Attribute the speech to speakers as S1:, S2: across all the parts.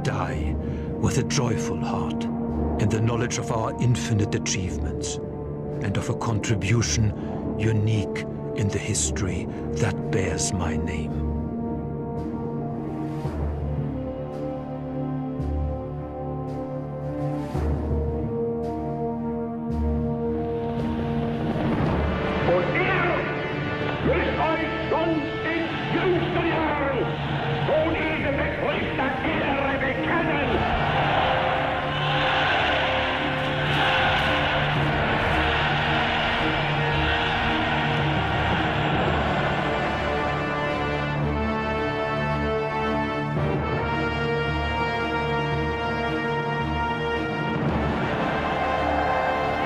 S1: die with a joyful heart in the knowledge of our infinite achievements and of a contribution unique in the history that bears my name.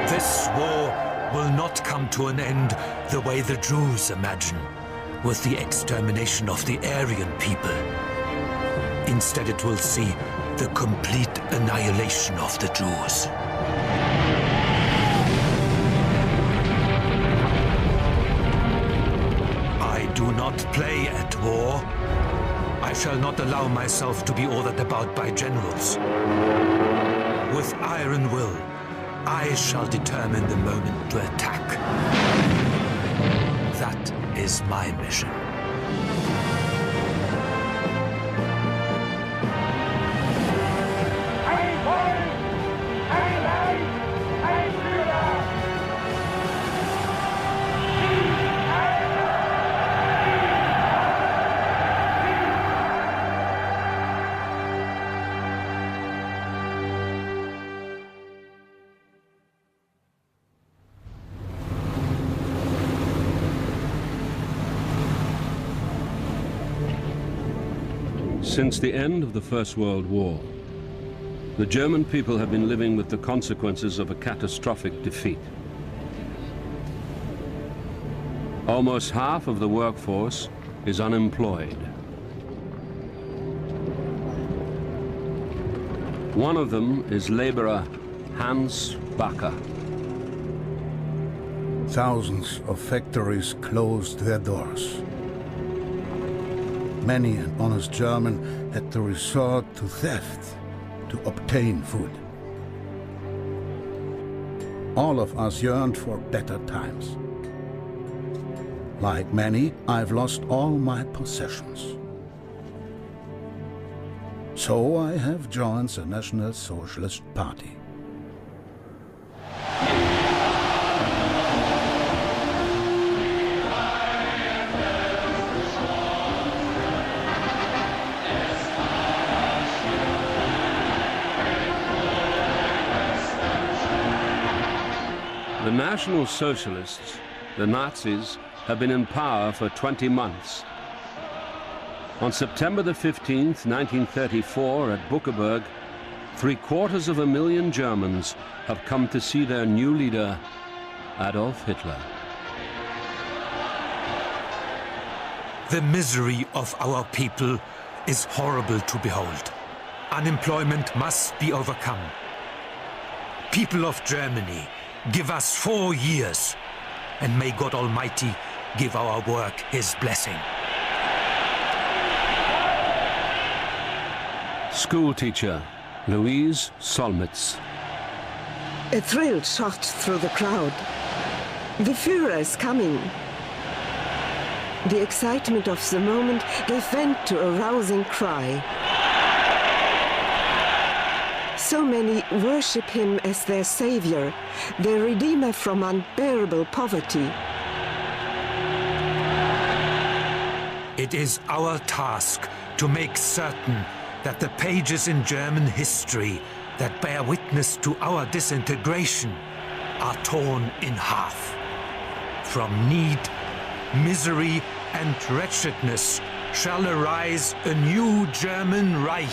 S1: This war will not come to an end the way the Jews imagine, with the extermination of the Aryan people. Instead, it will see the complete annihilation of the Jews. I do not play at war. I shall not allow myself to be ordered about by generals. With iron will, I shall determine the moment to attack. That is my mission.
S2: Since the end of the First World War, the German people have been living with the consequences of a catastrophic defeat. Almost half of the workforce is unemployed. One of them is laborer Hans Backer.
S3: Thousands of factories closed their doors. Many an honest German had to resort to theft to obtain food. All of us yearned for better times. Like many, I've lost all my possessions. So I have joined the National Socialist Party.
S2: The National Socialists, the Nazis, have been in power for 20 months. On September the 15th, 1934, at Buchenwald, 750,000 Germans have come to see their new leader, Adolf Hitler.
S1: The misery of our people is horrible to behold. Unemployment must be overcome. People of Germany, give us 4 years, and may God Almighty give our work His blessing.
S2: Schoolteacher Louise Solmitz.
S4: A thrill shot through the crowd. The Führer is coming. The excitement of the moment gave vent to a rousing cry. So many worship him as their savior, their redeemer from unbearable poverty.
S1: It is our task to make certain that the pages in German history that bear witness to our disintegration are torn in half. From need, misery, and wretchedness shall arise a new German Reich.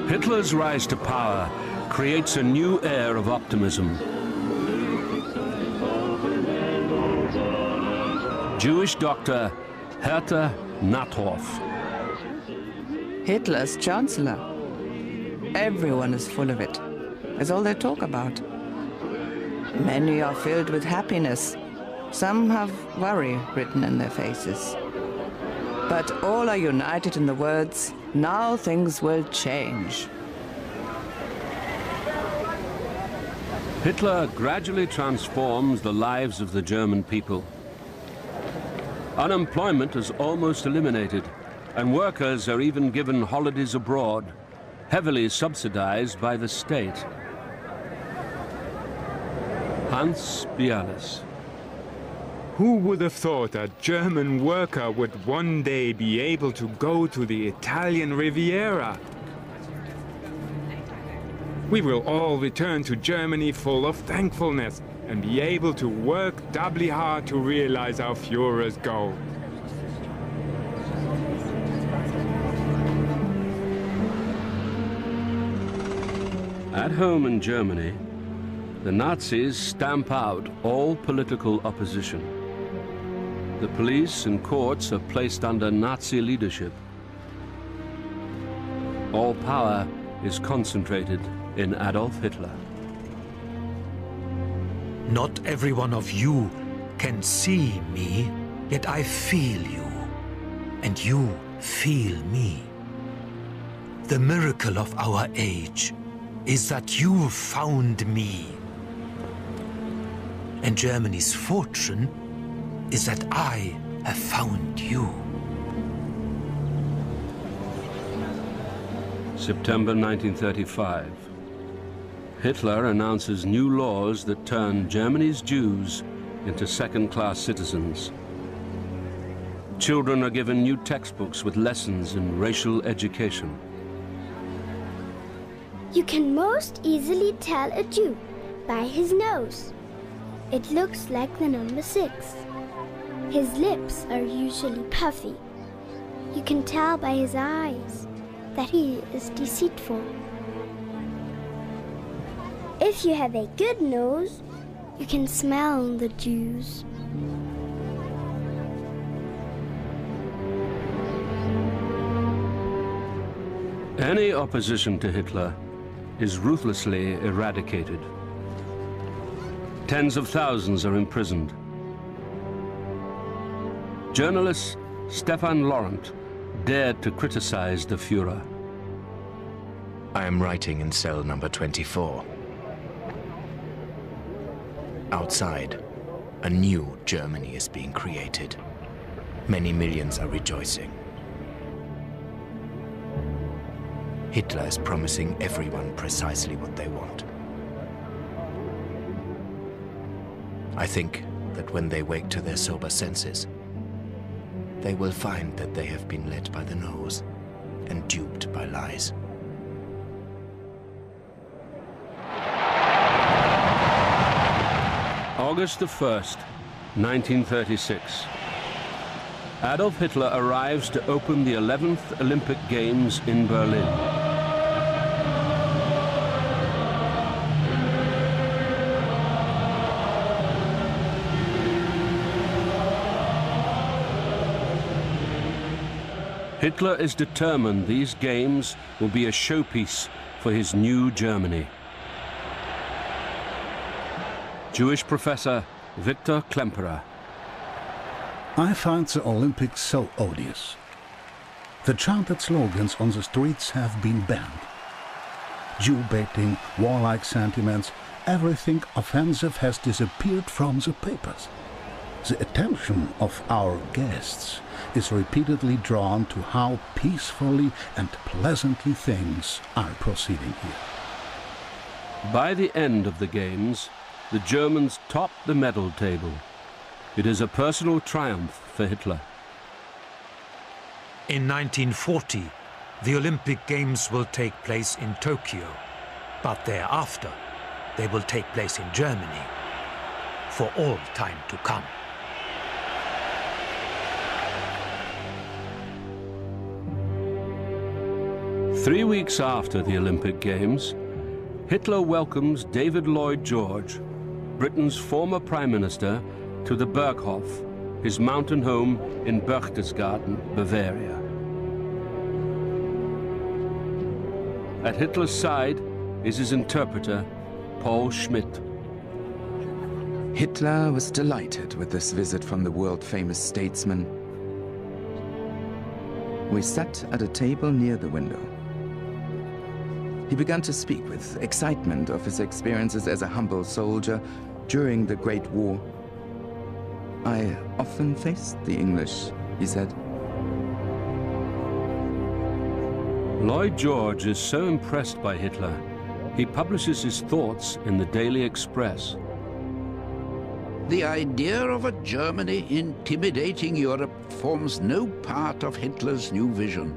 S2: Hitler's rise to power creates a new air of optimism. Jewish doctor Hertha Nathoff.
S5: Hitler's chancellor. Everyone is full of it. That's all they talk about. Many are filled with happiness. Some have worry written in their faces. But all are united in the words, "Now things will change."
S2: Hitler gradually transforms the lives of the German people. Unemployment is almost eliminated, and workers are even given holidays abroad, heavily subsidized by the state. Hans Bialis.
S6: Who would have thought a German worker would one day be able to go to the Italian Riviera? We will all return to Germany full of thankfulness and be able to work doubly hard to realize our Führer's goal.
S2: At home in Germany, the Nazis stamp out all political opposition. The police and courts are placed under Nazi leadership. All power is concentrated in Adolf Hitler.
S1: Not every one of you can see me, yet I feel you, and you feel me. The miracle of our age is that you found me. And Germany's fortune is that I have found you.
S2: September 1935. Hitler announces new laws that turn Germany's Jews into second-class citizens. Children are given new textbooks with lessons in racial education.
S7: You can most easily tell a Jew by his nose. It looks like the number 6. His lips are usually puffy. You can tell by his eyes that he is deceitful. If you have a good nose, you can smell the Jews.
S2: Any opposition to Hitler is ruthlessly eradicated. Tens of thousands are imprisoned. Journalist Stefan Laurent dared to criticize the Führer.
S8: I am writing in cell number 24. Outside, a new Germany is being created. Many millions are rejoicing. Hitler is promising everyone precisely what they want. I think that when they wake to their sober senses, they will find that they have been led by the nose and duped by lies.
S2: August the 1st, 1936. Adolf Hitler arrives to open the 11th Olympic Games in Berlin. Hitler is determined these games will be a showpiece for his new Germany. Jewish professor Victor Klemperer.
S3: I find the Olympics so odious. The chanted slogans on the streets have been banned. Jew-baiting, warlike sentiments, everything offensive has disappeared from the papers. The attention of our guests is repeatedly drawn to how peacefully and pleasantly things are proceeding here.
S2: By the end of the Games, the Germans top the medal table. It is a personal triumph for Hitler.
S1: In 1940, the Olympic Games will take place in Tokyo, but thereafter they will take place in Germany for all time to come.
S2: Three weeks after the Olympic Games, Hitler welcomes David Lloyd George, Britain's former Prime Minister, to the Berghof, his mountain home in Berchtesgaden, Bavaria. At Hitler's side is his interpreter, Paul Schmidt.
S9: Hitler was delighted with this visit from the world-famous statesman. We sat at a table near the window. He began to speak with excitement of his experiences as a humble soldier during the Great War. "I often faced the English," he said.
S2: Lloyd George is so impressed by Hitler, he publishes his thoughts in the Daily Express.
S10: The idea of a Germany intimidating Europe forms no part of Hitler's new vision.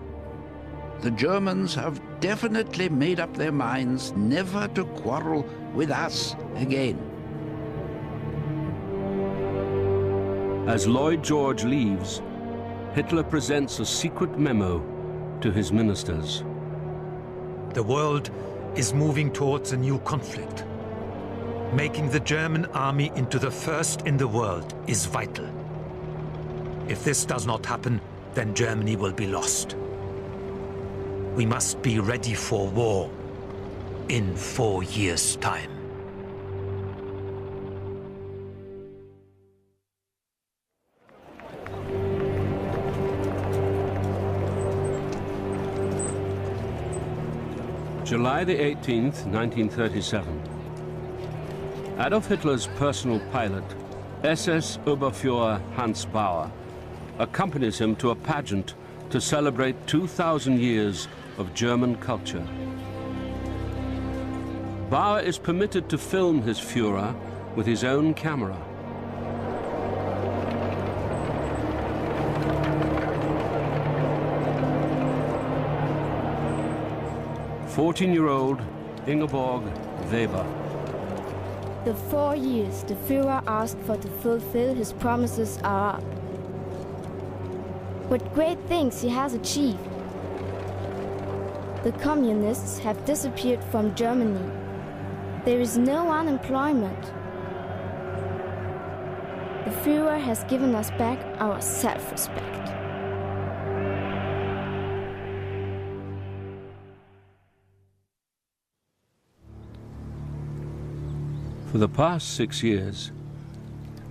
S10: The Germans have definitely made up their minds never to quarrel with us again.
S2: As Lloyd George leaves, Hitler presents a secret memo to his ministers.
S1: The world is moving towards a new conflict. Making the German army into the first in the world is vital. If this does not happen, then Germany will be lost. We must be ready for war in 4 years' time.
S2: July the 18th, 1937. Adolf Hitler's personal pilot, SS Oberfuhrer Hans Bauer, accompanies him to a pageant to celebrate 2,000 years of German culture. Bauer is permitted to film his Führer with his own camera. "14-year-old Ingeborg Weber.
S11: The 4 years the Führer asked for to fulfill his promises are up. What great things he has achieved. The communists have disappeared from Germany. There is no unemployment. The Führer has given us back our self-respect."
S2: For the past 6 years,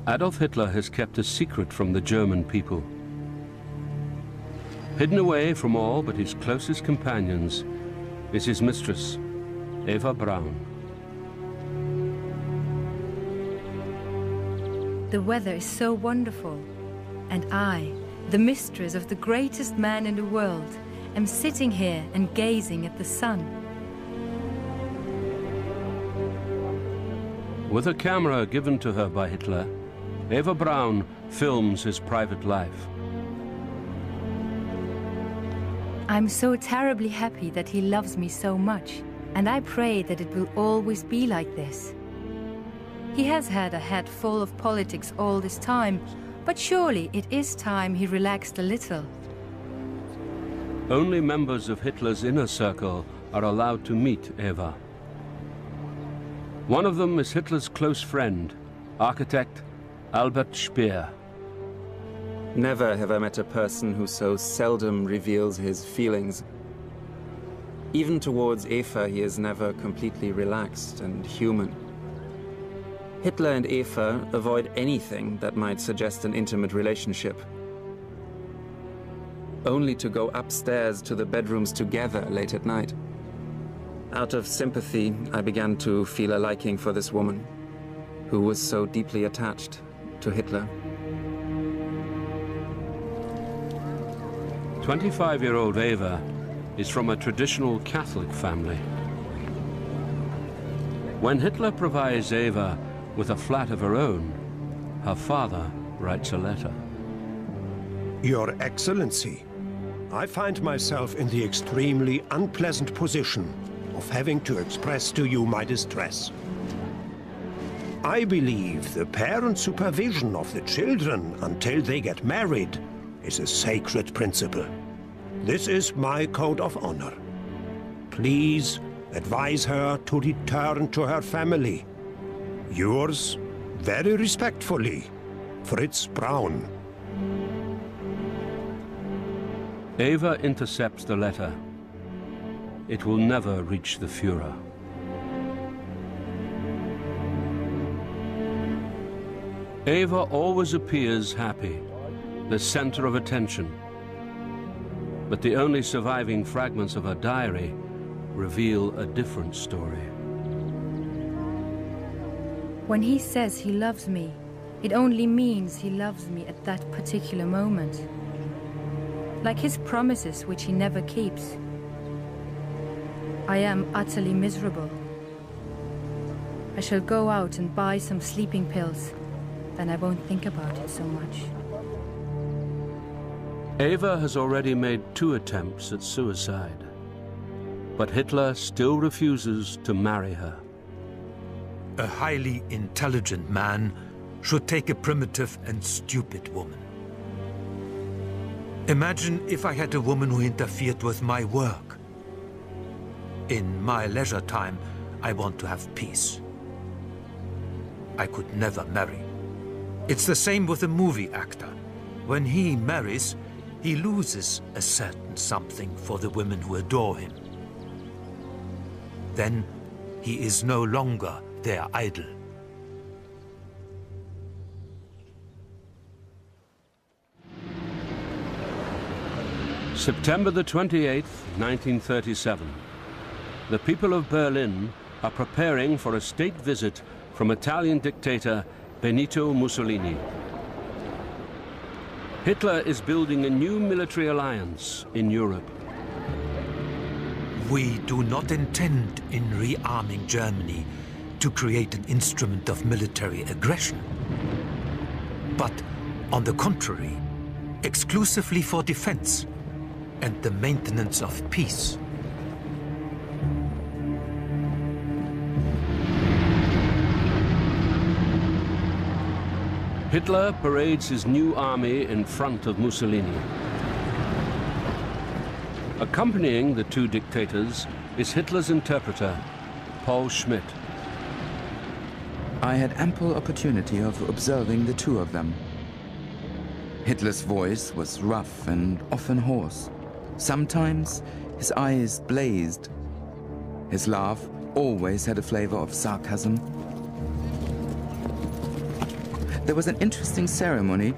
S2: Adolf Hitler has kept a secret from the German people. Hidden away from all but his closest companions is his mistress, Eva Braun.
S12: The weather is so wonderful, and I, the mistress of the greatest man in the world, am sitting here and gazing at the sun.
S2: With a camera given to her by Hitler, Eva Braun films his private life.
S12: I'm so terribly happy that he loves me so much, and I pray that it will always be like this. He has had a head full of politics all this time, but surely it is time he relaxed a little.
S2: Only members of Hitler's inner circle are allowed to meet Eva. One of them is Hitler's close friend, architect Albert Speer.
S13: Never have I met a person who so seldom reveals his feelings. Even towards Eva, he is never completely relaxed and human. Hitler and Eva avoid anything that might suggest an intimate relationship. Only to go upstairs to the bedrooms together late at night. Out of sympathy, I began to feel a liking for this woman, who was so deeply attached to Hitler.
S2: 25-year-old Eva is from a traditional Catholic family. When Hitler provides Eva with a flat of her own, her father writes a letter.
S14: Your Excellency, I find myself in the extremely unpleasant position of having to express to you my distress. I believe the parent supervision of the children until they get married is a sacred principle. This is my code of honor. Please advise her to return to her family. Yours, very respectfully, Fritz Braun.
S2: Eva intercepts the letter. It will never reach the Führer. Eva always appears happy, the center of attention. But the only surviving fragments of her diary reveal a different story.
S12: When he says he loves me, it only means he loves me at that particular moment. Like his promises, which he never keeps. I am utterly miserable. I shall go out and buy some sleeping pills, then I won't think about it so much.
S2: Eva has already made 2 attempts at suicide, but Hitler still refuses to marry her.
S1: A highly intelligent man should take a primitive and stupid woman. Imagine if I had a woman who interfered with my work. In my leisure time, I want to have peace. I could never marry. It's the same with a movie actor. When he marries, he loses a certain something for the women who adore him. Then he is no longer their idol.
S2: September the 28th, 1937. The people of Berlin are preparing for a state visit from Italian dictator Benito Mussolini. Hitler is building a new military alliance in Europe.
S1: We do not intend in rearming Germany to create an instrument of military aggression, but on the contrary, exclusively for defense and the maintenance of peace.
S2: Hitler parades his new army in front of Mussolini. Accompanying the 2 dictators is Hitler's interpreter, Paul Schmidt.
S9: I had ample opportunity of observing the 2 of them. Hitler's voice was rough and often hoarse. Sometimes his eyes blazed. His laugh always had a flavor of sarcasm. There was an interesting ceremony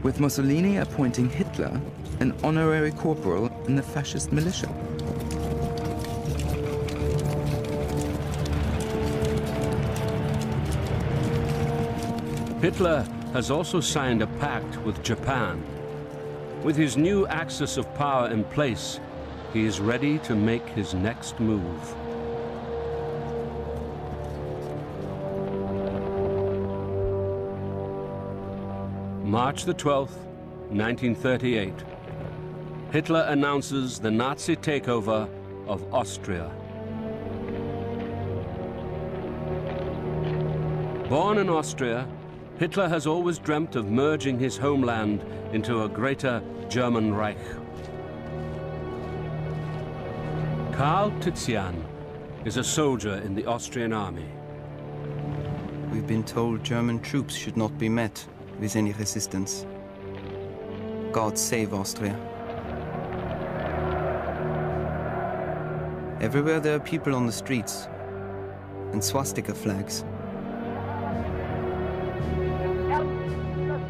S9: with Mussolini appointing Hitler an honorary corporal in the fascist militia.
S2: Hitler has also signed a pact with Japan. With his new axis of power in place, he is ready to make his next move. March the 12th, 1938. Hitler announces the Nazi takeover of Austria. Born in Austria, Hitler has always dreamt of merging his homeland into a greater German Reich. Karl Tizian is a soldier in the Austrian army.
S15: We've been told German troops should not be met with any resistance. God save Austria. Everywhere there are people on the streets and swastika flags.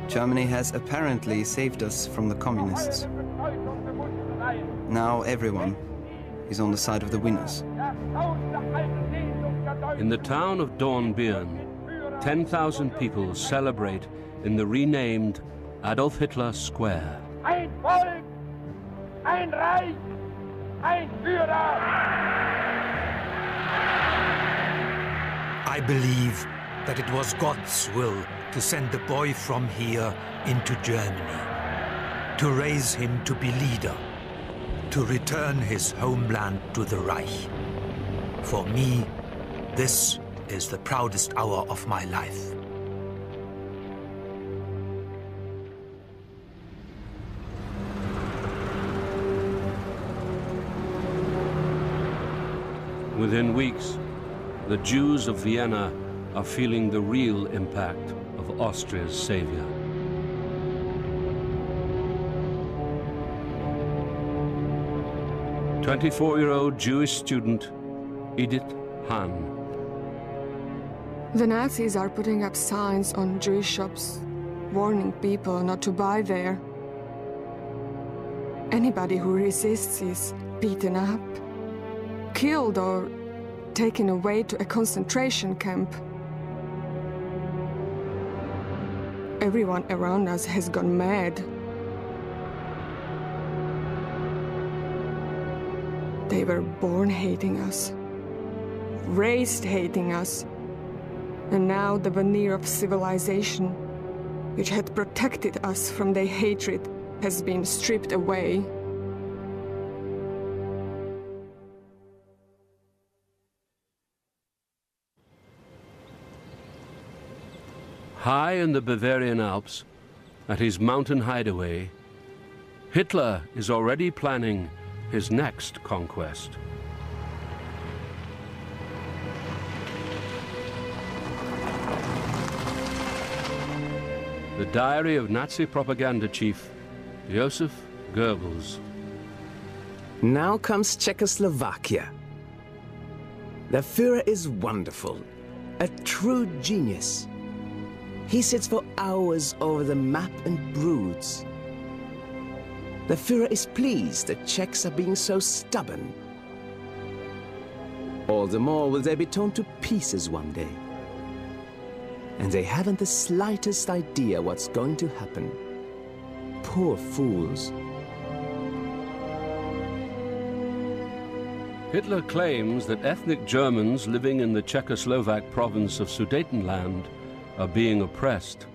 S15: Germany has apparently saved us from the communists. Now everyone is on the side of the winners.
S2: In the town of Dornbirn, 10,000 people celebrate in the renamed Adolf Hitler Square.
S16: Ein Volk, ein Reich, ein Führer.
S1: I believe that it was God's will to send the boy from here into Germany, to raise him to be leader, to return his homeland to the Reich. For me, this is the proudest hour of my life.
S2: Within weeks, the Jews of Vienna are feeling the real impact of Austria's savior. – 24-year-old Jewish student Edith Hahn.
S17: The Nazis are putting up signs on Jewish shops warning people not to buy there. Anybody who resists is beaten up, killed, or taken away to a concentration camp. Everyone around us has gone mad. They were born hating us, raised hating us, and now the veneer of civilization, which had protected us from their hatred, has been stripped away.
S2: High in the Bavarian Alps, at his mountain hideaway, Hitler is already planning his next conquest. The diary of Nazi propaganda chief Joseph Goebbels.
S18: Now comes Czechoslovakia. The Führer is wonderful, a true genius. He sits for hours over the map and broods. The Führer is pleased that Czechs are being so stubborn. All the more will they be torn to pieces one day. And they haven't the slightest idea what's going to happen. Poor fools.
S2: Hitler claims that ethnic Germans living in the Czechoslovak province of Sudetenland are being oppressed.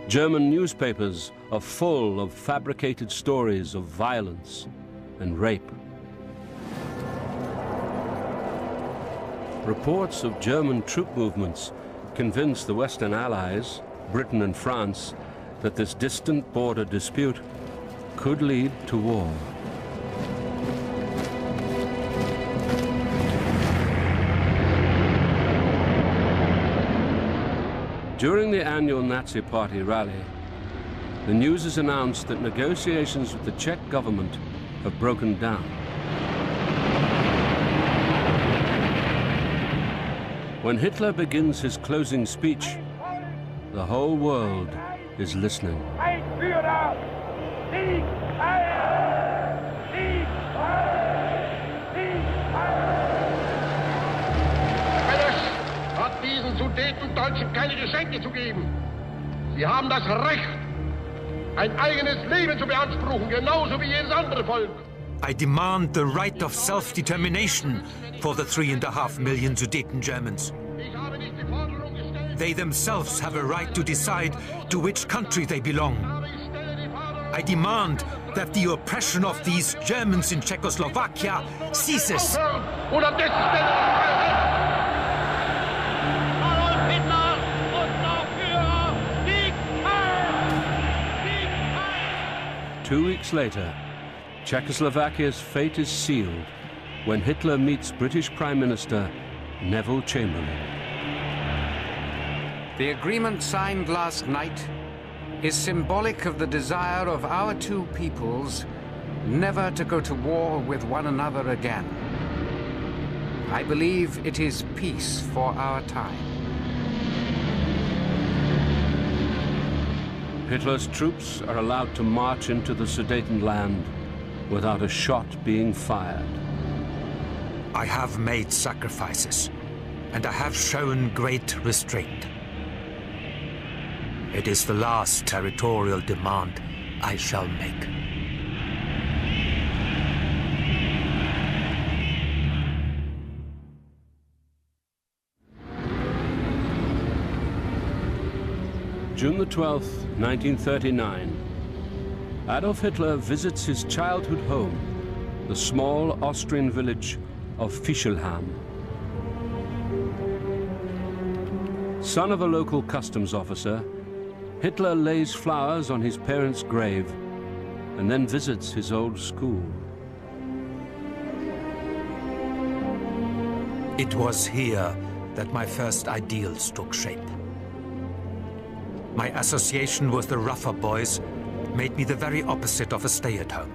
S2: German newspapers are full of fabricated stories of violence and rape. Reports of German troop movements convince the Western Allies, Britain and France, that this distant border dispute could lead to war. During the annual Nazi Party rally, the news is announced that negotiations with the Czech government have broken down. When Hitler begins his closing speech, the whole world is listening.
S16: Ein Führer! Sieg heil! Sieg heil! Sieg heil!
S19: Hat diesen Sudetendeutschen keine Geschenke zu geben. Sie haben das Recht, ein eigenes Leben zu beanspruchen, genauso wie jedes andere Volk.
S1: I demand the right of self-determination for the 3.5 million Sudeten Germans. They themselves have a right to decide to which country they belong. I demand that the oppression of these Germans in Czechoslovakia ceases.
S16: Adolf Hitler, unser Führer, Sieg heil! Sieg heil!
S2: 2 weeks later, Czechoslovakia's fate is sealed when Hitler meets British Prime Minister Neville Chamberlain.
S20: The agreement signed last night is symbolic of the desire of our two peoples never to go to war with one another again. I believe it is peace for our time.
S2: Hitler's troops are allowed to march into the Sudetenland without a shot being fired.
S1: I have made sacrifices, and I have shown great restraint. It is the last territorial demand I shall make.
S2: June the 12th, 1939, Adolf Hitler visits his childhood home, the small Austrian village of Fischelham. Son of a local customs officer, Hitler lays flowers on his parents' grave and then visits his old school.
S1: It was here that my first ideals took shape. My association with the rougher boys made me the very opposite of a stay-at-home.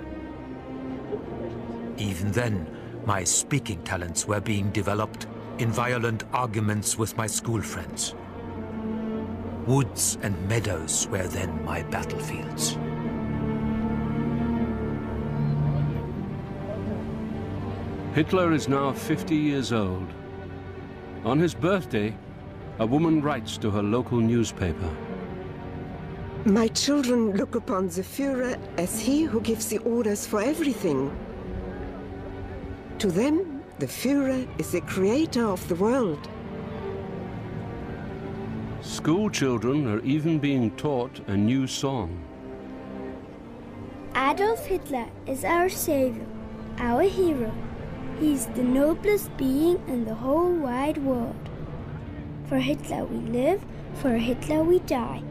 S1: Even then, my speaking talents were being developed in violent arguments with my school friends. Woods and meadows were then my battlefields.
S2: Hitler is now 50 years old. On his birthday, a woman writes to her local newspaper.
S4: My children look upon the Führer as he who gives the orders for everything. To them, the Führer is the creator of the world.
S2: School children are even being taught a new song.
S7: Adolf Hitler is our savior, our hero. He's the noblest being in the whole wide world. For Hitler we live, for Hitler we die.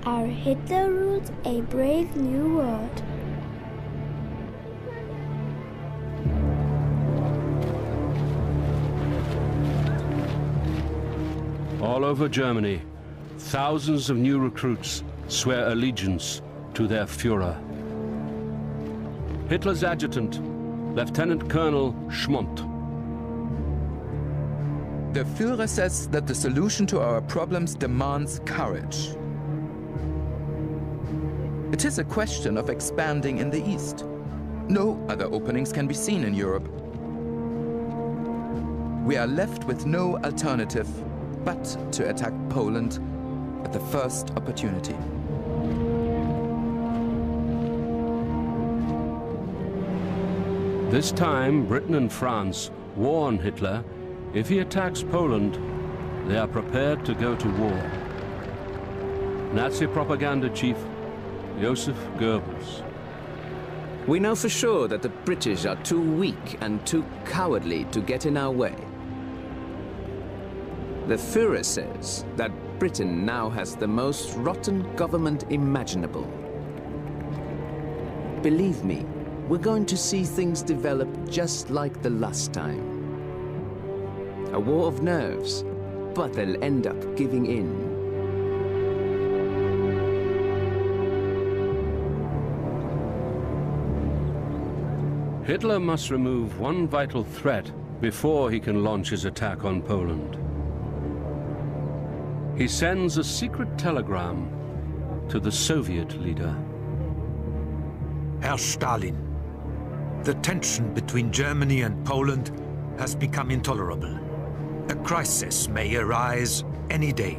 S7: Our Hitler rules a brave new world.
S2: All over Germany, thousands of new recruits swear allegiance to their Führer. Hitler's adjutant, Lieutenant Colonel Schmont.
S9: The Führer says that the solution to our problems demands courage. It is a question of expanding in the East. No other openings can be seen in Europe. We are left with no alternative but to attack Poland at the first opportunity.
S2: This time, Britain and France warn Hitler if he attacks Poland, they are prepared to go to war. Nazi propaganda chief Joseph Goebbels.
S18: We know for sure that the British are too weak and too cowardly to get in our way. The Führer says that Britain now has the most rotten government imaginable. Believe me, we're going to see things develop just like the last time. A war of nerves, but they'll end up giving in.
S2: Hitler must remove one vital threat before he can launch his attack on Poland. He sends a secret telegram to the Soviet leader.
S1: Herr Stalin, the tension between Germany and Poland has become intolerable. A crisis may arise any day.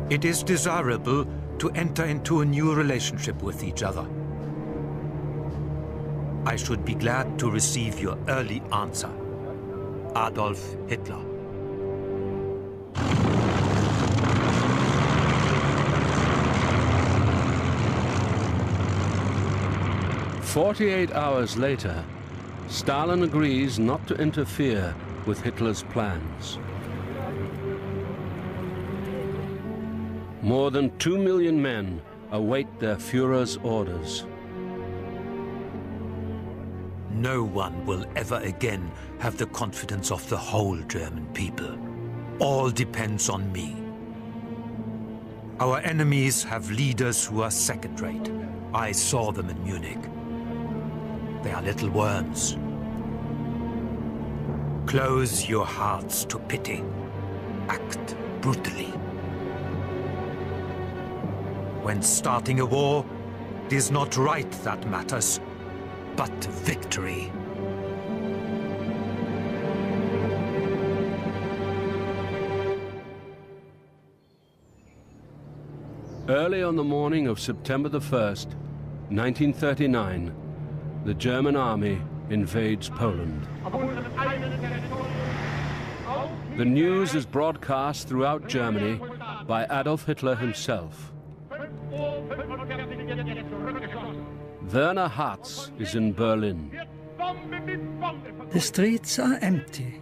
S1: It is desirable to enter into a new relationship with each other. I should be glad to receive your early answer. Adolf Hitler.
S2: "48 hours later, Stalin agrees not to interfere with Hitler's plans. More than 2 million men await their Führer's orders.
S1: No one will ever again have the confidence of the whole German people. All depends on me. Our enemies have leaders who are second-rate. I saw them in Munich. They are little worms. Close your hearts to pity. Act brutally. When starting a war, it is not right that matters, but victory.
S2: Early on the morning of September the 1st, 1939, the German army invades Poland. The news is broadcast throughout Germany by Adolf Hitler himself. Werner Hartz is in Berlin.
S21: The streets are empty,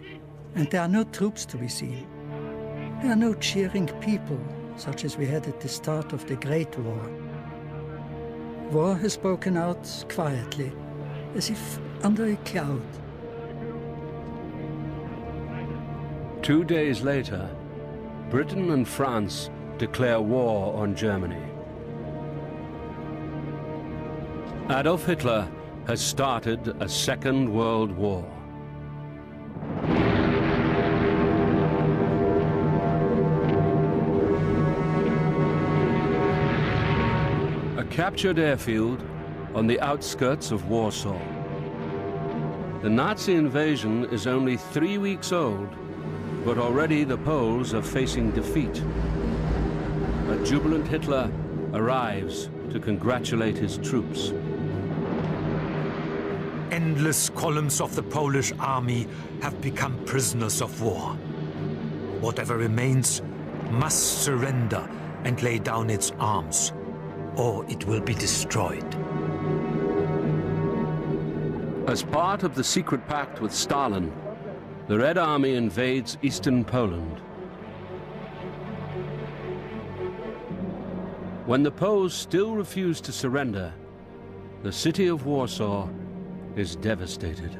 S21: and there are no troops to be seen. There are no cheering people, such as we had at the start of the Great War. War has broken out quietly, as if under a cloud.
S2: 2 days later, Britain and France declare war on Germany. Adolf Hitler has started a second world war. captured airfield on the outskirts of Warsaw. The Nazi invasion is only 3 weeks old, but already the Poles are facing defeat. A jubilant Hitler arrives to congratulate his troops.
S1: Endless columns of the Polish army have become prisoners of war. Whatever remains must surrender and lay down its arms, or it will be destroyed.
S2: As part of the secret pact with Stalin, the Red Army invades eastern Poland. When the Poles still refuse to surrender, the city of Warsaw is devastated.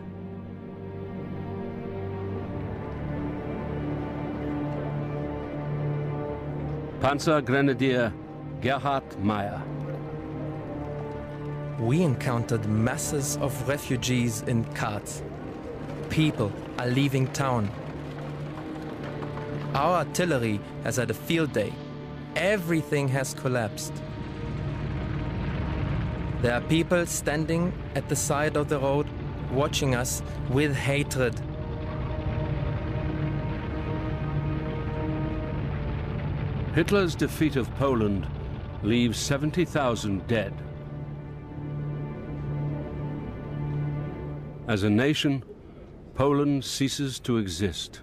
S2: Panzer Grenadier Gerhard Meyer.
S5: We encountered masses of refugees in carts. People are leaving town. Our artillery has had a field day. Everything has collapsed. There are people standing at the side of the road, watching us with hatred.
S2: Hitler's defeat of Poland leaves 70,000 dead. As a nation, Poland ceases to exist.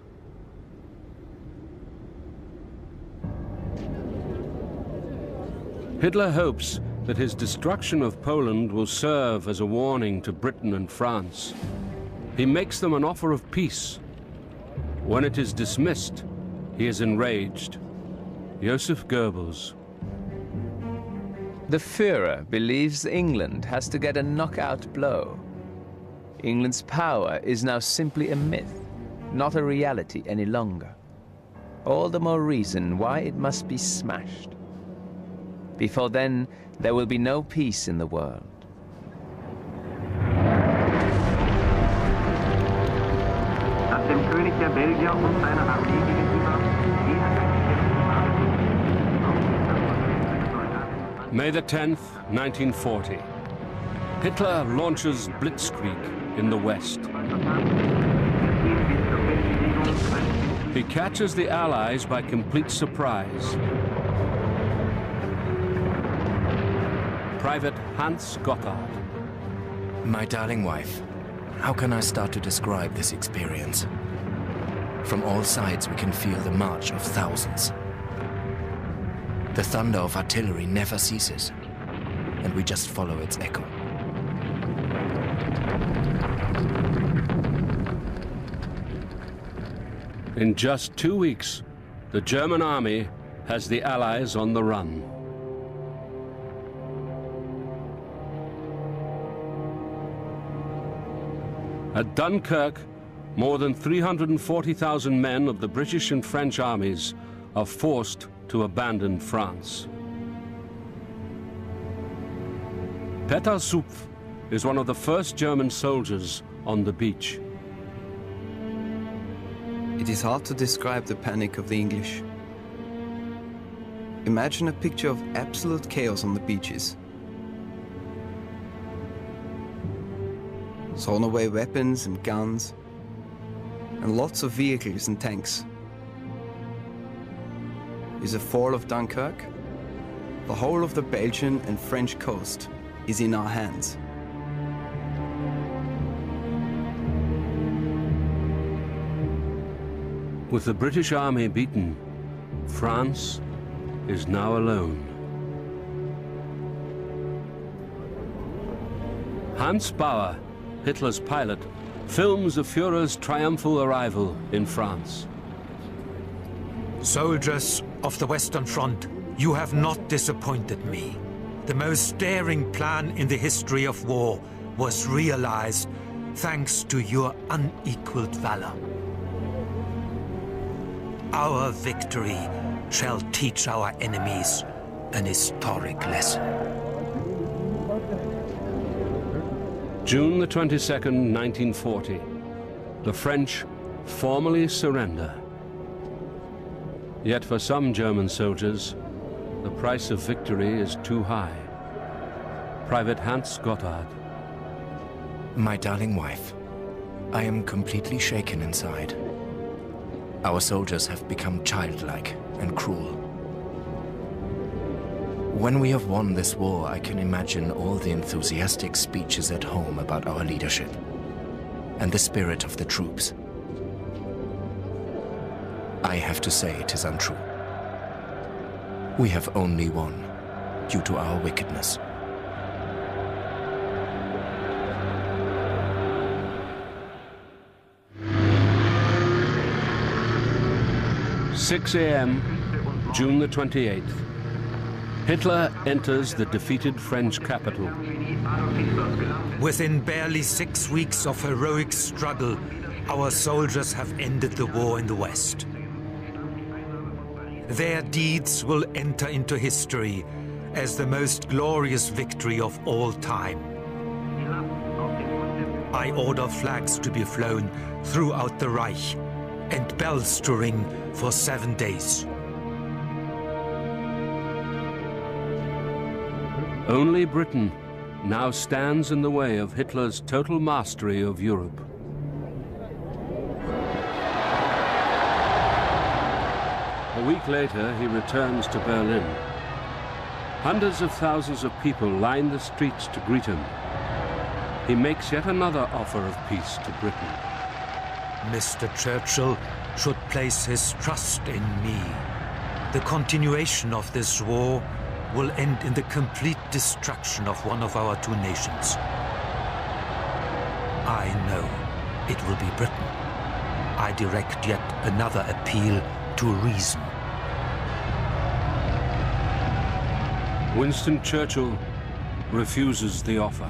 S2: Hitler hopes that his destruction of Poland will serve as a warning to Britain and France. He makes them an offer of peace. When it is dismissed, he is enraged. Joseph Goebbels.
S22: The Führer believes England has to get a knockout blow. England's power is now simply a myth, not a reality any longer. All the more reason why it must be smashed. Before then, there will be no peace in the world.
S23: Nachdem König der Belgier und seine Armee gegenüber
S2: May the 10th, 1940. Hitler launches Blitzkrieg in the west. He catches the Allies by complete surprise. Private Hans Gotthard.
S8: My darling wife, how can I start to describe this experience? From all sides we can feel the march of thousands. The thunder of artillery never ceases, and we just follow its echo.
S2: In just 2 weeks, the German army has the Allies on the run. At Dunkirk, more than 340,000 men of the British and French armies are forced to abandon France. Peter Supf is one of the first German soldiers on the beach.
S15: It is hard to describe the panic of the English. Imagine a picture of absolute chaos on the beaches. Thrown away weapons and guns, and lots of vehicles and tanks. Is the fall of Dunkirk? The whole of the Belgian and French coast is in our hands.
S2: With the British army beaten, France is now alone. Hans Bauer, Hitler's pilot, films the Führer's triumphal arrival in France.
S1: Soldiers of the Western Front, you have not disappointed me. The most daring plan in the history of war was realized thanks to your unequaled valor. Our victory shall teach our enemies an historic lesson.
S2: June the 22nd, 1940. The French formally surrender. Yet for some German soldiers, the price of victory is too high. Private Hans Gotthard.
S8: My darling wife, I am completely shaken inside. Our soldiers have become childlike and cruel. When we have won this war, I can imagine all the enthusiastic speeches at home about our leadership and the spirit of the troops. I have to say it is untrue. We have only won due to our wickedness.
S2: "6 a.m., June the 28th. Hitler enters the defeated French capital.
S1: Within barely 6 weeks of heroic struggle, our soldiers have ended the war in the West. Their deeds will enter into history as the most glorious victory of all time. I order flags to be flown throughout the Reich and bells to ring for 7 days.
S2: Only Britain now stands in the way of Hitler's total mastery of Europe. A week later, he returns to Berlin. Hundreds of thousands of people line the streets to greet him. He makes yet another offer of peace to Britain.
S1: Mr. Churchill should place his trust in me. The continuation of this war will end in the complete destruction of one of our two nations. I know it will be Britain. I direct yet another appeal to reason.
S2: Winston Churchill refuses the offer.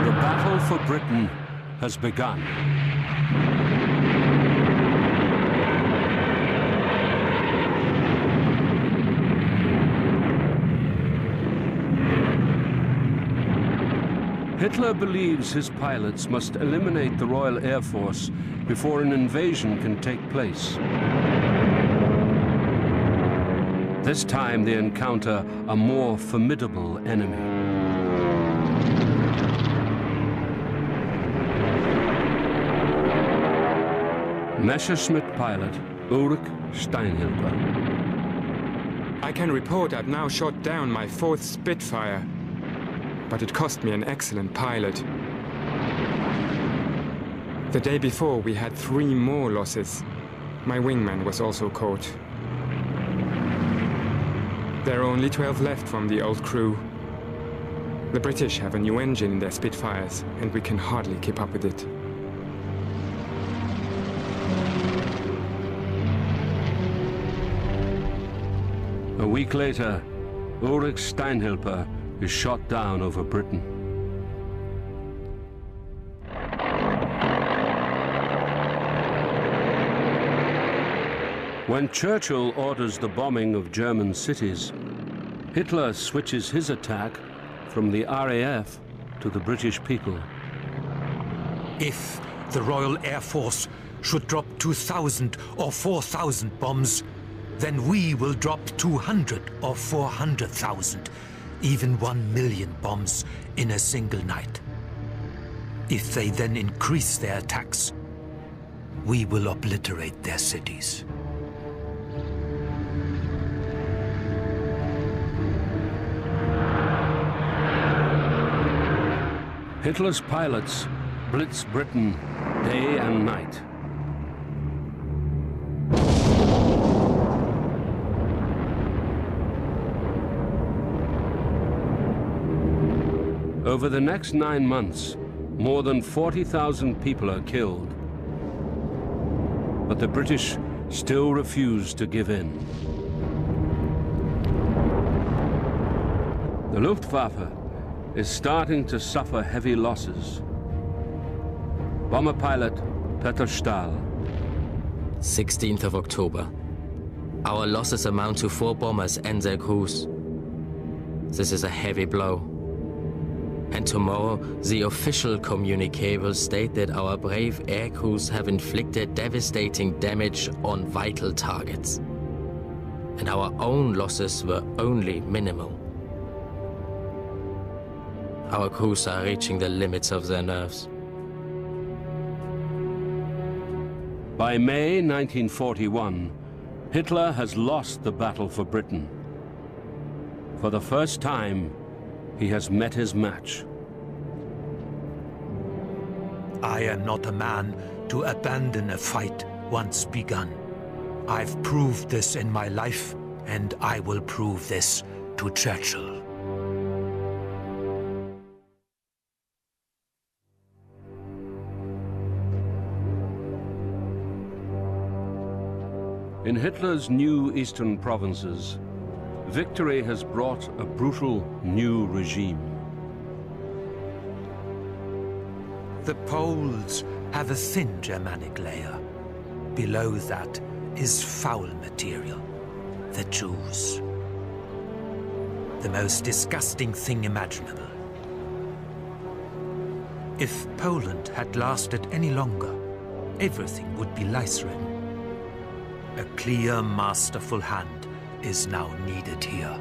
S2: The battle for Britain has begun. Hitler believes his pilots must eliminate the Royal Air Force before an invasion can take place. This time they encounter a more formidable enemy. Messerschmitt pilot Ulrich Steinhilper.
S3: I can report I've now shot down my 4th Spitfire, but it cost me an excellent pilot. The day before, we had 3 more losses. My wingman was also caught. There are only 12 left from the old crew. The British have a new engine in their Spitfires, and we can hardly keep up with it.
S2: A week later, Ulrich Steinhilper is shot down over Britain. When Churchill orders the bombing of German cities, Hitler switches his attack from the RAF to the British people.
S1: If the Royal Air Force should drop 2,000 or 4,000 bombs, then we will drop 200 or 400,000, even 1 million bombs in a single night. If they then increase their attacks, we will obliterate their cities.
S2: Hitler's pilots blitz Britain day and night. Over the next 9 months, more than 40,000 people are killed. But the British still refuse to give in. The Luftwaffe is starting to suffer heavy losses. Bomber pilot Peter Stahl.
S6: 16th of October. Our losses amount to 4 bombers and their crews. This is a heavy blow. And tomorrow, the official communiqué will state that our brave air crews have inflicted devastating damage on vital targets. And our own losses were only minimal. Our crews are reaching the limits of their nerves.
S2: By May 1941, Hitler has lost the battle for Britain. For the first time, he has met his match.
S1: I am not a man to abandon a fight once begun. I've proved this in my life, and I will prove this to Churchill.
S2: In Hitler's new eastern provinces, victory has brought a brutal new regime.
S1: The Poles have a thin Germanic layer. Below that is foul material, the Jews. The most disgusting thing imaginable. If Poland had lasted any longer, everything would be lice-ridden. A clear, masterful hand is now needed here.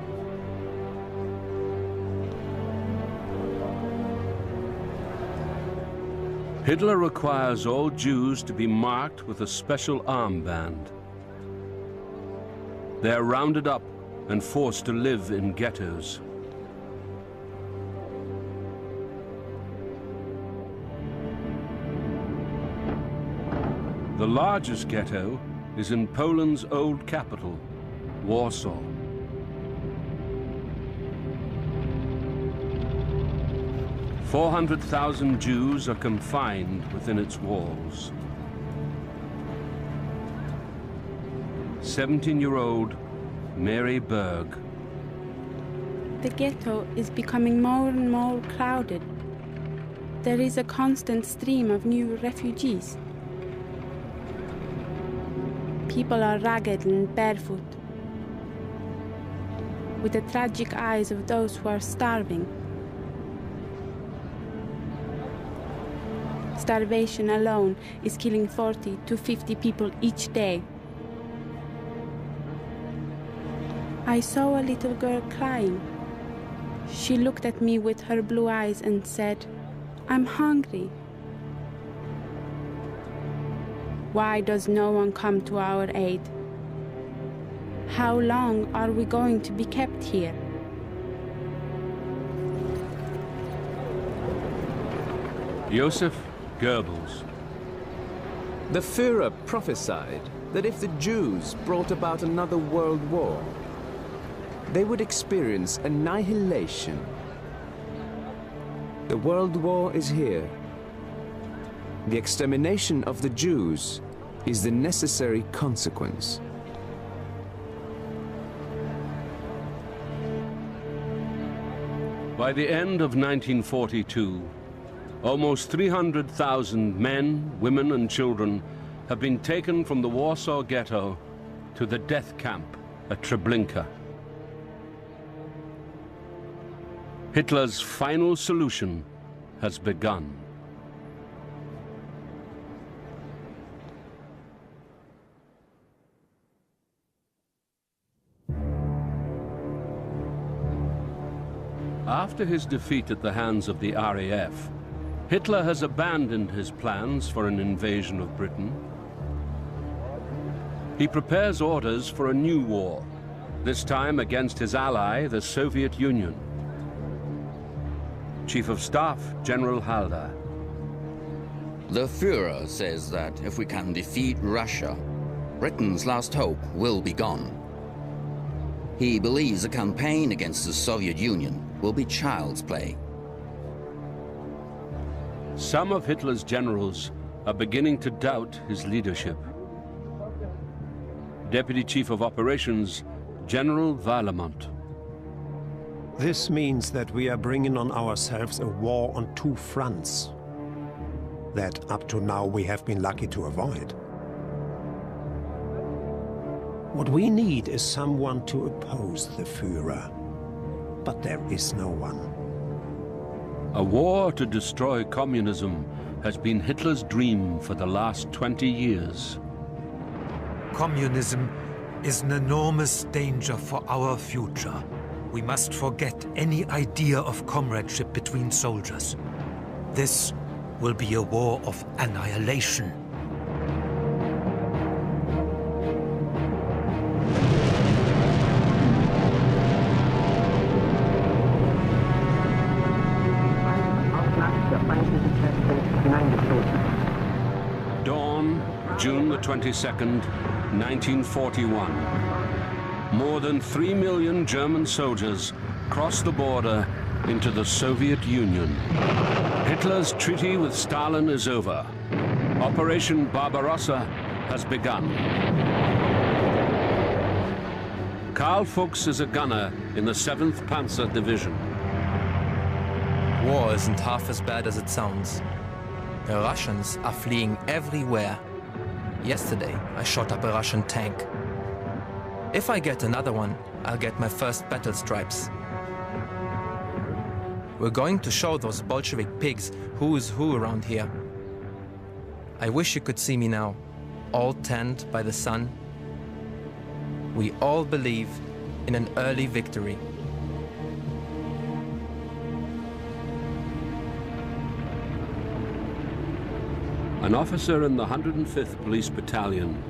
S2: Hitler requires all Jews to be marked with a special armband. They are rounded up and forced to live in ghettos. The largest ghetto is in Poland's old capital, Warsaw. "400,000 Jews are confined within its walls. 17-year-old Mary Berg.
S10: The ghetto is becoming more and more crowded. There is a constant stream of new refugees. People are ragged and barefoot, with the tragic eyes of those who are starving. Starvation alone is killing 40 to 50 people each day. I saw a little girl crying. She looked at me with her blue eyes and said, "I'm hungry." Why does no one come to our aid? How long are we going to be kept here?
S2: Joseph Goebbels.
S18: The Führer prophesied that if the Jews brought about another world war, they would experience annihilation. The world war is here. The extermination of the Jews is the necessary consequence.
S2: By the end of 1942, almost 300,000 men, women and children have been taken from the Warsaw Ghetto to the death camp at Treblinka. Hitler's final solution has begun. After his defeat at the hands of the RAF, Hitler has abandoned his plans for an invasion of Britain. He prepares orders for a new war, this time against his ally, the Soviet Union. Chief of Staff General Halder.
S11: The Führer says that if we can defeat Russia, Britain's last hope will be gone. He believes a campaign against the Soviet Union will be child's play.
S2: Some of Hitler's generals are beginning to doubt his leadership. Deputy Chief of Operations, General Weilemont.
S14: This means that we are bringing on ourselves a war on two fronts that up to now we have been lucky to avoid. What we need is someone to oppose the Führer, but there is no one.
S2: A war to destroy communism has been Hitler's dream for the last 20 years.
S1: Communism is an enormous danger for our future. We must forget any idea of comradeship between soldiers. This will be a war of annihilation.
S2: Dawn, June the 22nd, 1941. More than 3 million German soldiers crossed the border into the Soviet Union. Hitler's treaty with Stalin is over. Operation Barbarossa has begun. Karl Fuchs is a gunner in the 7th Panzer Division.
S5: War isn't half as bad as it sounds. The Russians are fleeing everywhere. Yesterday, I shot up a Russian tank. If I get another one, I'll get my first battle stripes. We're going to show those Bolshevik pigs who is who around here. I wish you could see me now, all tanned by the sun. We all believe in an early victory.
S2: An officer in the 105th Police Battalion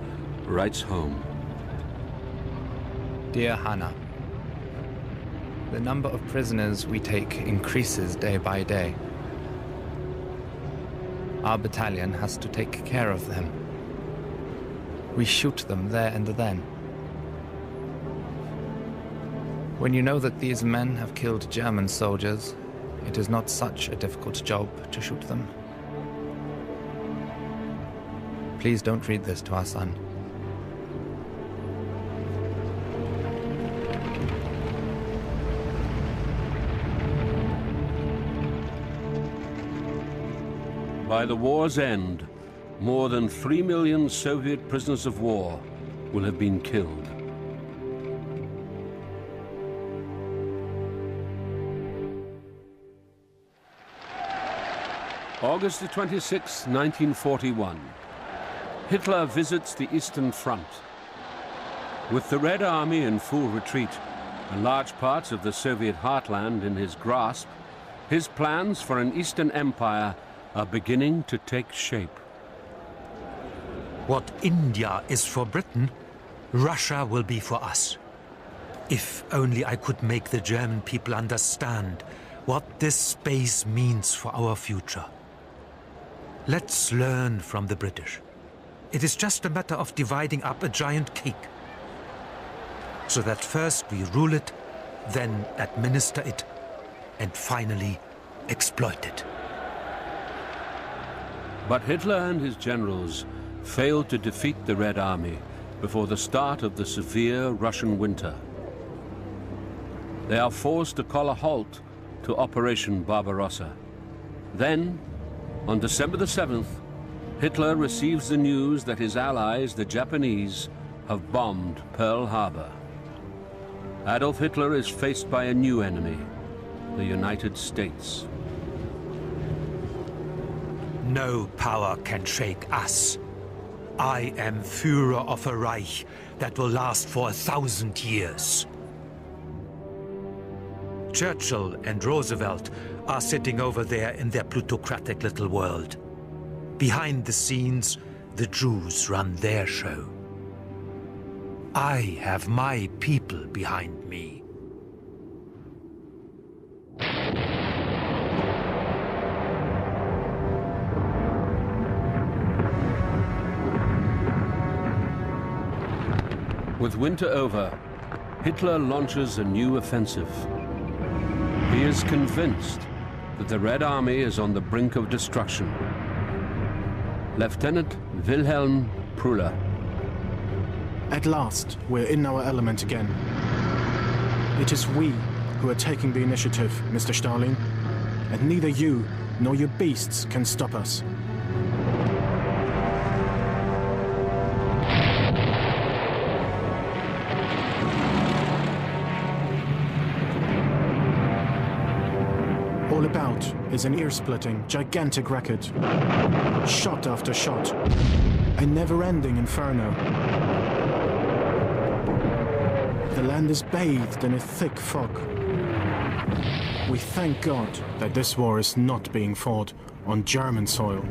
S2: writes home.
S12: Dear Hannah, the number of prisoners we take increases day by day. Our battalion has to take care of them. We shoot them there and then. When you know that these men have killed German soldiers, it is not such a difficult job to shoot them. Please don't read this to our son.
S2: By the war's end, more than 3 million Soviet prisoners of war will have been killed. August the 26th, 1941. Hitler visits the Eastern Front. With the Red Army in full retreat and large parts of the Soviet heartland in his grasp, his plans for an Eastern Empire are beginning to take shape.
S1: What India is for Britain, Russia will be for us. If only I could make the German people understand what this space means for our future. Let's learn from the British. It is just a matter of dividing up a giant cake, so that first we rule it, then administer it, and finally exploit it.
S2: But Hitler and his generals failed to defeat the Red Army before the start of the severe Russian winter. They are forced to call a halt to Operation Barbarossa. Then, on December the 7th, Hitler receives the news that his allies, the Japanese, have bombed Pearl Harbor. Adolf Hitler is faced by a new enemy, the United States.
S1: No power can shake us. I am Führer of a Reich that will last for 1,000 years. Churchill and Roosevelt are sitting over there in their plutocratic little world. Behind the scenes, the Jews run their show. I have my people behind me.
S2: With winter over, Hitler launches a new offensive. He is convinced that the Red Army is on the brink of destruction. Lieutenant Wilhelm Prüller.
S13: At last, we're in our element again. It is we who are taking the initiative, Mr. Stalin, and neither you nor your beasts can stop us. All about is an ear-splitting, gigantic record. Shot after shot. A never-ending inferno. The land is bathed in a thick fog. We thank God that this war is not being fought on German soil.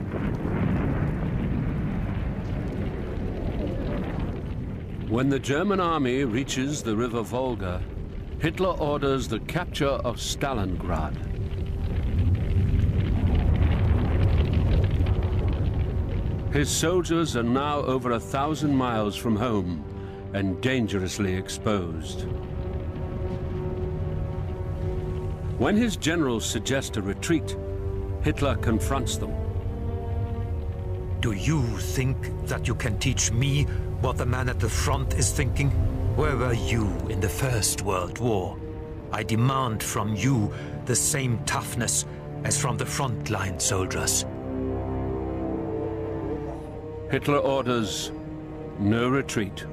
S2: When the German army reaches the river Volga, Hitler orders the capture of Stalingrad. His soldiers are now over 1,000 miles from home and dangerously exposed. When his generals suggest a retreat, Hitler confronts them.
S1: Do you think that you can teach me what the man at the front is thinking? Where were you in the First World War? I demand from you the same toughness as from the frontline soldiers.
S2: Hitler orders no retreat.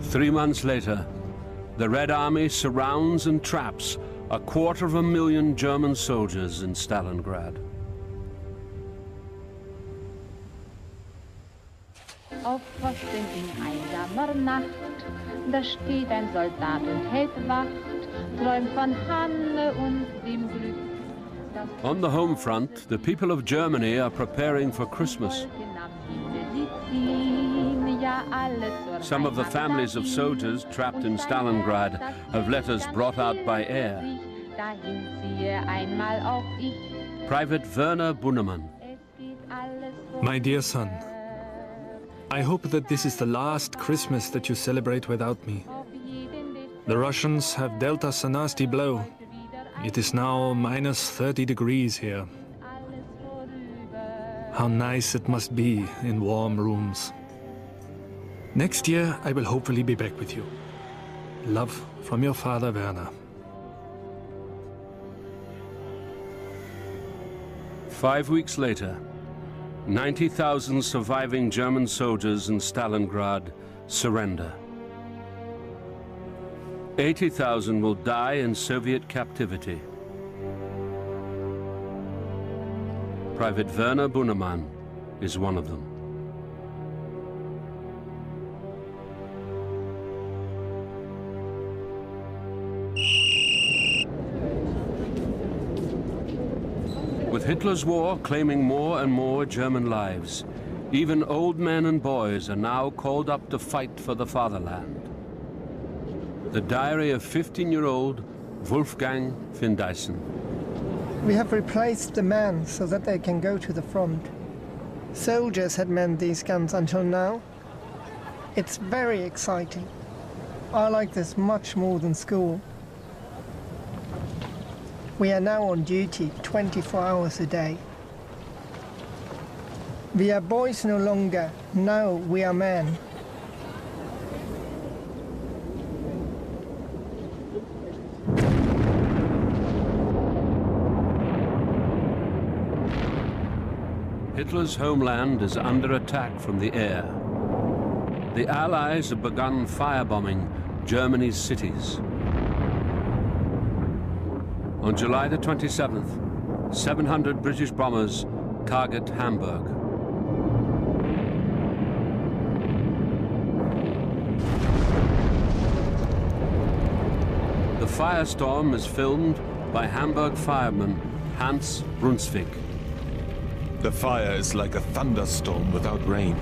S2: Three months later, the Red Army surrounds and traps 250,000 German soldiers in Stalingrad.
S16: Auf Posten in einsamer Nacht, da steht ein Soldat und hält Wacht, träumt von Hanne und dem Glück.
S2: On the home front, the people of Germany are preparing for Christmas. Some of the families of soldiers trapped in Stalingrad have letters brought out by air. Private Werner Bunnemann.
S17: My dear son, I hope that this is the last Christmas that you celebrate without me. The Russians have dealt us a nasty blow. It is now minus 30 degrees here. How nice it must be in warm rooms. Next year, I will hopefully be back with you. Love from your father, Werner.
S2: 5 weeks later, 90,000 surviving German soldiers in Stalingrad surrender. 80,000 will die in Soviet captivity. Private Werner Bunnemann is one of them. With Hitler's war claiming more and more German lives, even old men and boys are now called up to fight for the fatherland. The diary of 15-year-old Wolfgang Findeisen.
S19: We have replaced the men so that they can go to the front. Soldiers had manned these guns until now. It's very exciting. I like this much more than school. We are now on duty 24 hours a day. We are boys no longer, now we are men.
S2: Hitler's homeland is under attack from the air. The Allies have begun firebombing Germany's cities. On July the 27th, 700 British bombers target Hamburg. The firestorm is filmed by Hamburg fireman Hans Brunswick.
S24: The fire is like a thunderstorm without rain.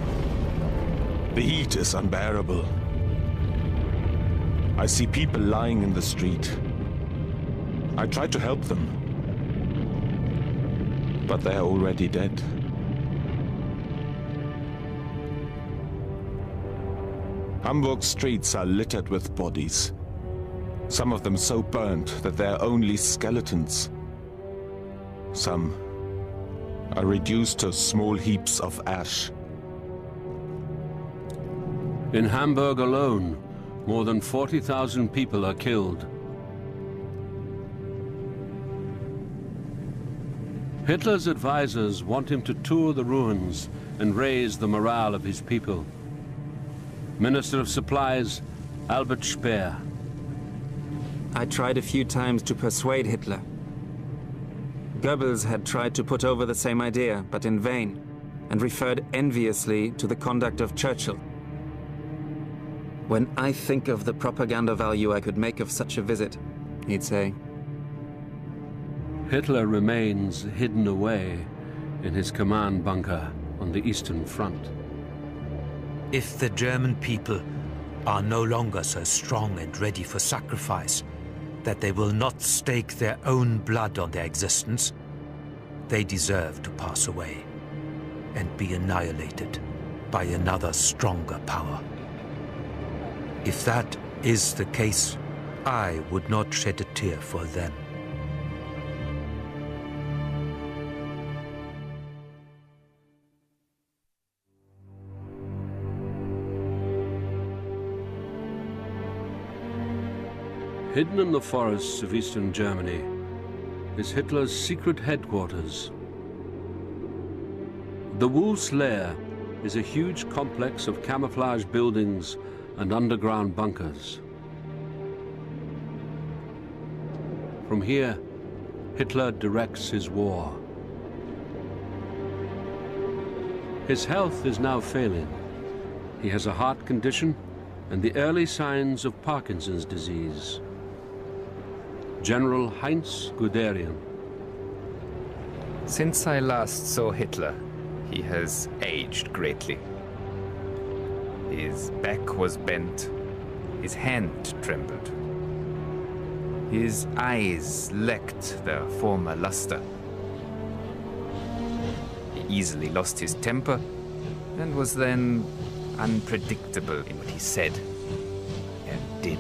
S24: The heat is unbearable. I see people lying in the street. I try to help them, but they are already dead. Hamburg's streets are littered with bodies. Some of them so burnt that they are only skeletons. Some are reduced to small heaps of ash.
S2: In Hamburg alone, more than 40,000 people are killed. Hitler's advisors want him to tour the ruins and raise the morale of his people. Minister of Supplies, Albert Speer.
S4: I tried a few times to persuade Hitler. Goebbels had tried to put over the same idea, but in vain, and referred enviously to the conduct of Churchill. When I think of the propaganda value I could make of such a visit, he'd say,
S2: Hitler remains hidden away in his command bunker on the Eastern Front.
S1: If the German people are no longer so strong and ready for sacrifice that they will not stake their own blood on their existence, they deserve to pass away and be annihilated by another stronger power. If that is the case, I would not shed a tear for them.
S2: Hidden in the forests of eastern Germany is Hitler's secret headquarters. The Wolf's Lair is a huge complex of camouflage buildings and underground bunkers. From here, Hitler directs his war. His health is now failing. He has a heart condition and the early signs of Parkinson's disease. General Heinz Guderian.
S12: Since I last saw Hitler, he has aged greatly. His back was bent, his hand trembled. His eyes lacked their former luster. He easily lost his temper and was then unpredictable in what he said and did.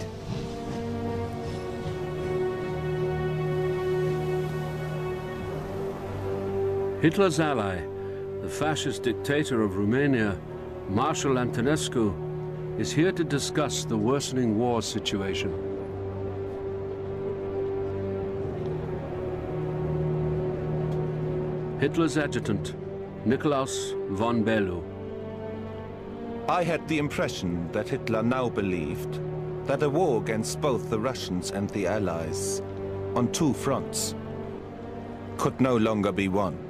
S2: Hitler's ally, the fascist dictator of Romania, Marshal Antonescu, is here to discuss the worsening war situation. Hitler's adjutant, Nikolaus von Below.
S24: I had the impression that Hitler now believed that a war against both the Russians and the Allies, on two fronts, could no longer be won.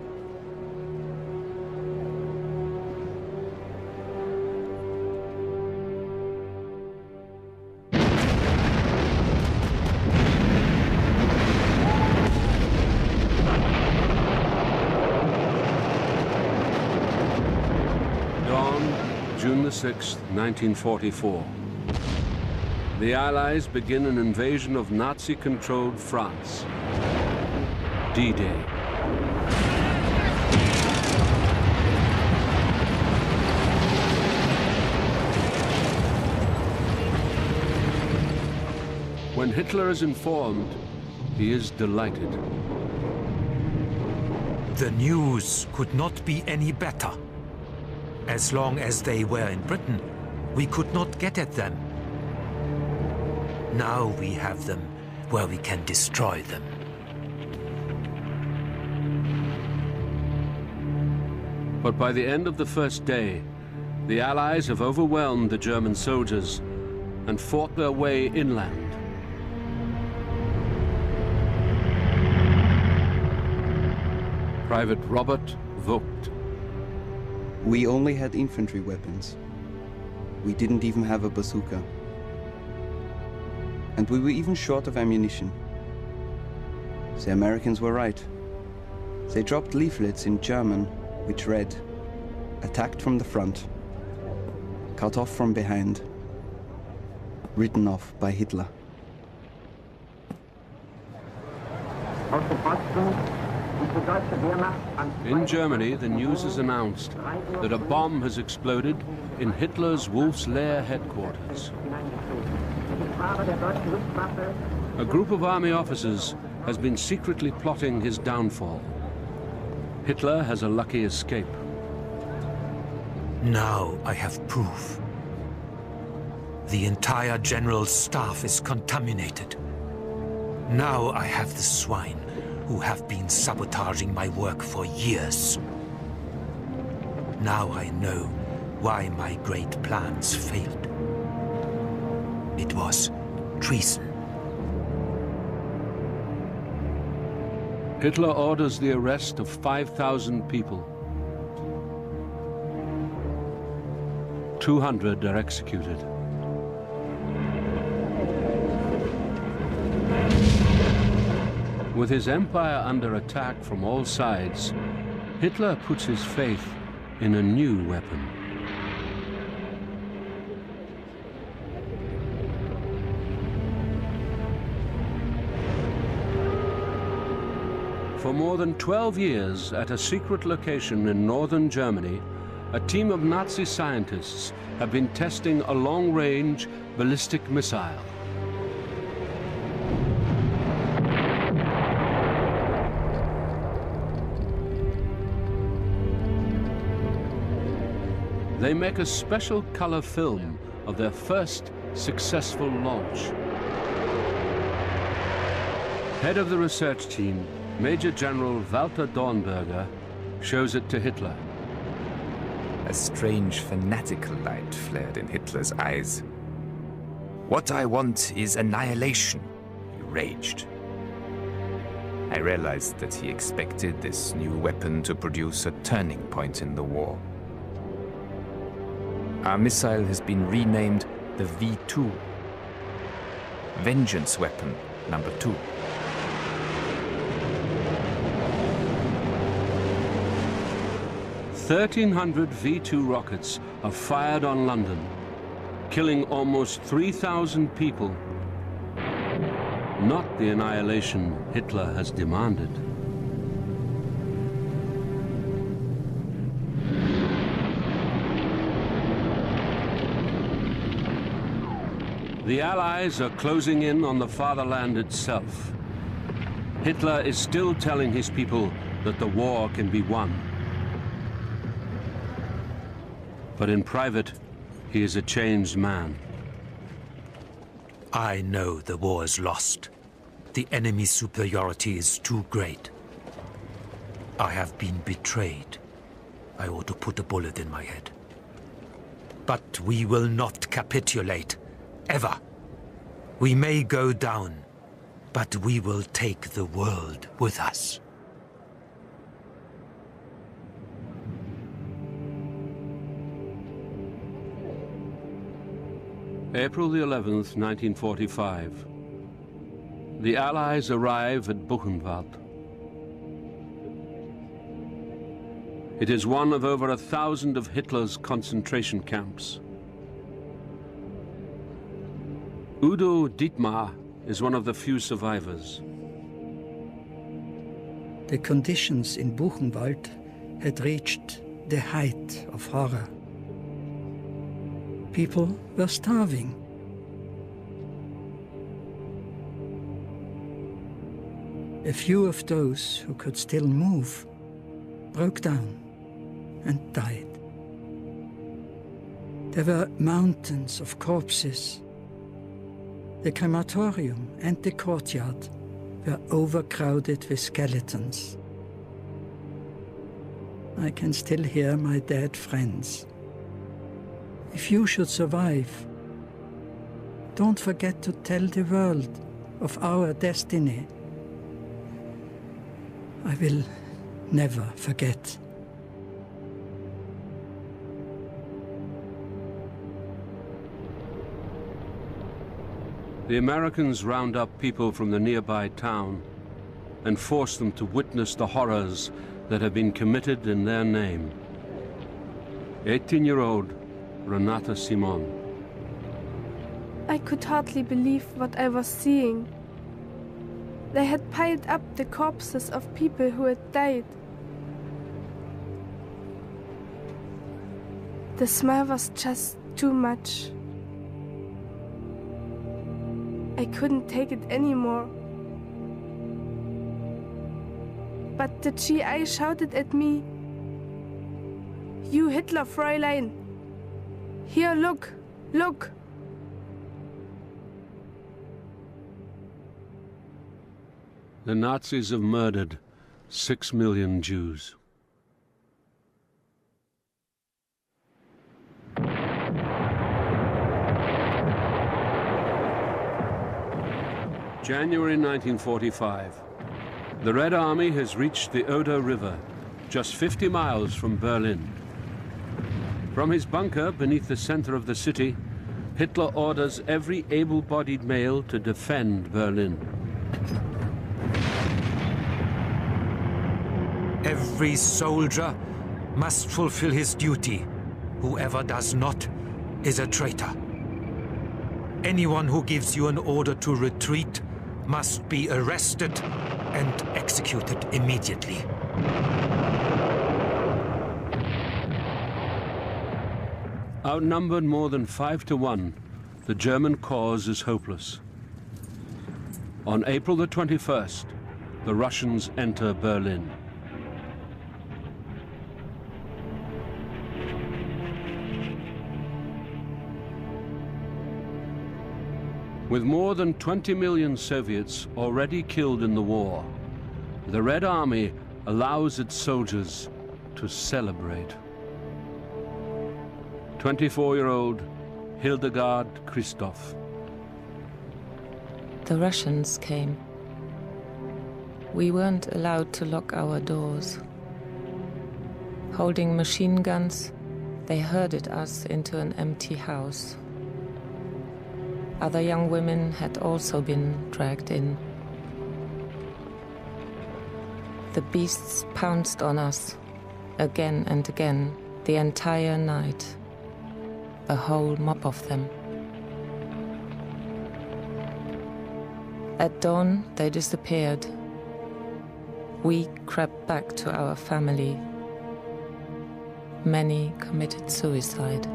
S2: June 6, 1944. The Allies begin an invasion of Nazi-controlled France. D-Day. When Hitler is informed, he is delighted.
S1: The news could not be any better. As long as they were in Britain, we could not get at them. Now we have them where we can destroy them.
S2: But by the end of the first day, the Allies have overwhelmed the German soldiers and fought their way inland. Private Robert Vogt.
S15: We only had infantry weapons. We didn't even have a bazooka. And we were even short of ammunition. The Americans were right. They dropped leaflets in German which read, "Attacked from the front, cut off from behind, written off by Hitler."
S2: In Germany, the news is announced that a bomb has exploded in Hitler's Wolf's Lair headquarters. A group of army officers has been secretly plotting his downfall. Hitler has a lucky escape.
S1: Now I have proof. The entire general staff is contaminated. Now I have the swine who have been sabotaging my work for years. Now I know why my great plans failed. It was treason.
S2: Hitler orders the arrest of 5,000 people. 200 are executed. With his empire under attack from all sides, Hitler puts his faith in a new weapon. For more than 12 years, at a secret location in northern Germany, a team of Nazi scientists have been testing a long-range ballistic missile. They make a special color film of their first successful launch. Head of the research team, Major General Walter Dornberger, shows it to Hitler.
S12: A strange fanatical light flared in Hitler's eyes. "What I want is annihilation," he raged. I realized that he expected this new weapon to produce a turning point in the war. Our missile has been renamed the V2, Vengeance Weapon number 2.
S2: "1,300 V2 rockets are fired on London, killing almost 3,000 people. Not the annihilation Hitler has demanded. The Allies are closing in on the fatherland itself. Hitler is still telling his people that the war can be won. But in private, he is a changed man.
S1: I know the war is lost. The enemy's superiority is too great. I have been betrayed. I ought to put a bullet in my head. But we will not capitulate. Ever. We may go down, but we will take the world with us.
S2: April the 11th, 1945. The Allies arrive at Buchenwald. It is one of over 1,000 of Hitler's concentration camps. Udo Dietmar is one of the few survivors.
S7: The conditions in Buchenwald had reached the height of horror. People were starving. A few of those who could still move broke down and died. There were mountains of corpses. The crematorium and the courtyard were overcrowded with skeletons. I can still hear my dead friends. If you should survive, don't forget to tell the world of our destiny. I will never forget.
S2: The Americans round up people from the nearby town and force them to witness the horrors that have been committed in their name. 18-year-old Renata Simon.
S9: I could hardly believe what I was seeing. They had piled up the corpses of people who had died. The smell was just too much. I couldn't take it anymore. But the GI shouted at me, "You Hitler, Fräulein! Here, look, look!"
S2: The Nazis have murdered 6 million Jews. January 1945. The Red Army has reached the Oder River, just 50 miles from Berlin. From his bunker beneath the center of the city, Hitler orders every able-bodied male to defend Berlin.
S1: Every soldier must fulfill his duty. Whoever does not is a traitor. Anyone who gives you an order to retreat must be arrested and executed immediately.
S2: Outnumbered more than 5 to 1, the German cause is hopeless. On April the 21st, the Russians enter Berlin. With more than 20 million Soviets already killed in the war, the Red Army allows its soldiers to celebrate. 24-year-old Hildegard Christoph.
S20: The Russians came. We weren't allowed to lock our doors. Holding machine guns, they herded us into an empty house. Other young women had also been dragged in. The beasts pounced on us, again and again, the entire night. A whole mob of them. At dawn, they disappeared. We crept back to our family. Many committed suicide.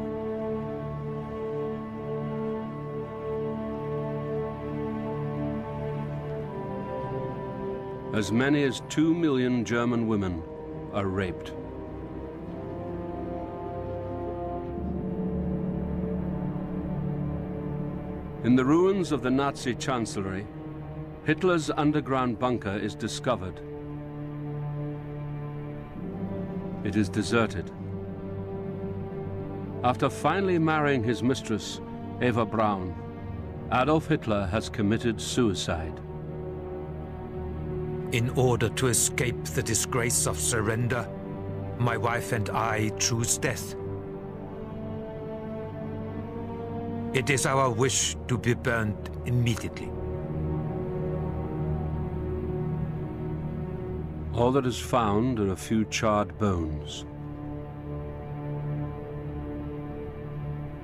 S2: As many as 2 million German women are raped. In the ruins of the Nazi chancellery, Hitler's underground bunker is discovered. It is deserted. After finally marrying his mistress, Eva Braun, Adolf Hitler has committed suicide.
S1: In order to escape the disgrace of surrender, my wife and I choose death. It is our wish to be burned immediately.
S2: All that is found are a few charred bones.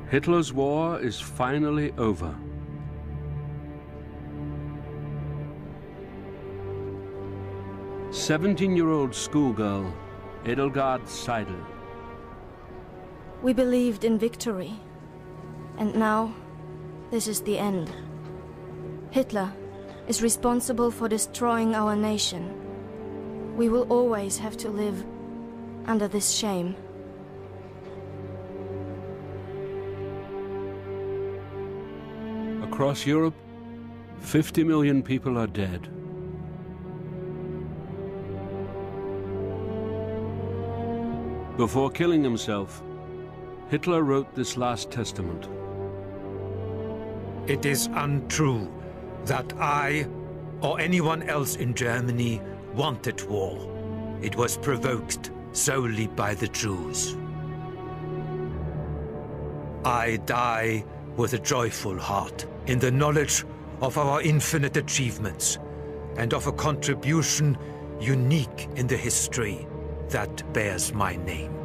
S2: Hitler's war is finally over. "17-year-old schoolgirl Edelgard Seidel.
S21: We believed in victory. And now, this is the end. Hitler is responsible for destroying our nation. We will always have to live under this shame.
S2: Across Europe, 50 million people are dead. Before killing himself, Hitler wrote this last testament.
S1: It is untrue that I, or anyone else in Germany, wanted war. It was provoked solely by the Jews. I die with a joyful heart, in the knowledge of our infinite achievements, and of a contribution unique in the history that bears my name.